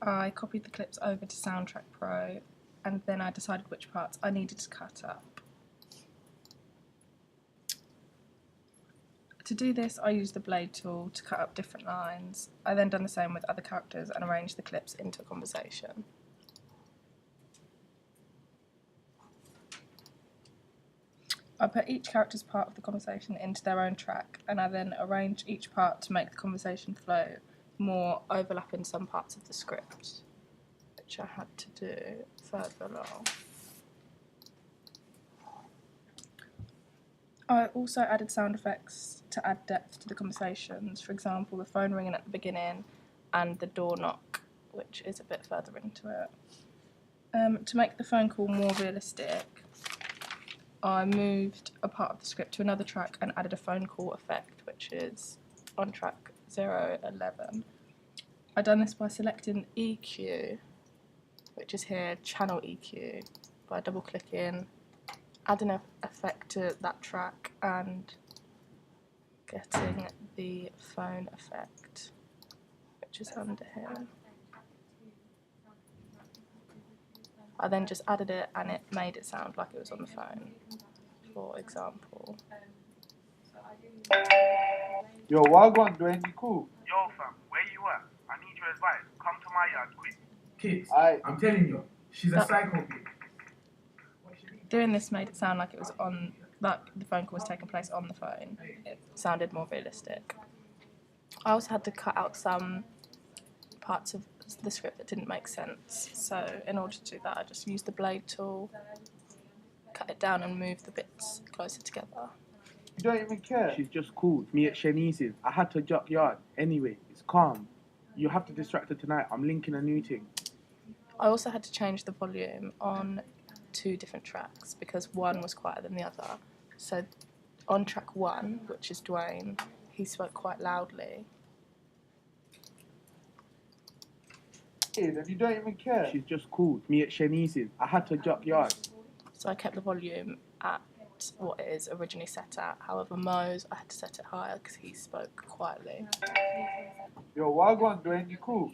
I copied the clips over to Soundtrack Pro, and then I decided which parts I needed to cut up. To do this, I used the blade tool to cut up different lines. I then done the same with other characters and arranged the clips into a conversation. I put each character's part of the conversation into their own track, and I then arranged each part to make the conversation flow more overlapping some parts of the script, which I had to do further along. I also added sound effects to add depth to the conversations, for example the phone ringing at the beginning and the door knock, which is a bit further into it. To make the phone call more realistic, I moved a part of the script to another track and added a phone call effect, which is on track 011. I've done this by selecting EQ, which is here, channel EQ, by double clicking, adding an effect to that track and getting the phone effect, which is under here. I then just added it and it made it sound like it was on the phone, for example. Yo, Wagwan, Dwayne, you cool? Yo, fam, where you at? I need your advice. Come to my yard quick. Kids, Aight. I'm telling you, she's a psycho bitch. Doing this made it sound like it was on, like the phone call was taking place on the phone. It sounded more realistic. I also had to cut out some parts of the script that didn't make sense, so in order to do that I just used the blade tool, cut it down and move the bits closer together. You don't even care. She's just called me at Shanice's. I had to jock yard. Anyway, it's calm. You have to distract her tonight. I'm linking a new thing. I also had to change the volume on 2 different tracks because one was quieter than the other. So on track 1, which is Dwayne, he spoke quite loudly. And you don't even care. She's just called me at Shanice's. I had to jock yard. So I kept the volume at what it is originally set at. However, Mo's, I had to set it higher because he spoke quietly. Yo, Wagwan, Dwayne, you cool?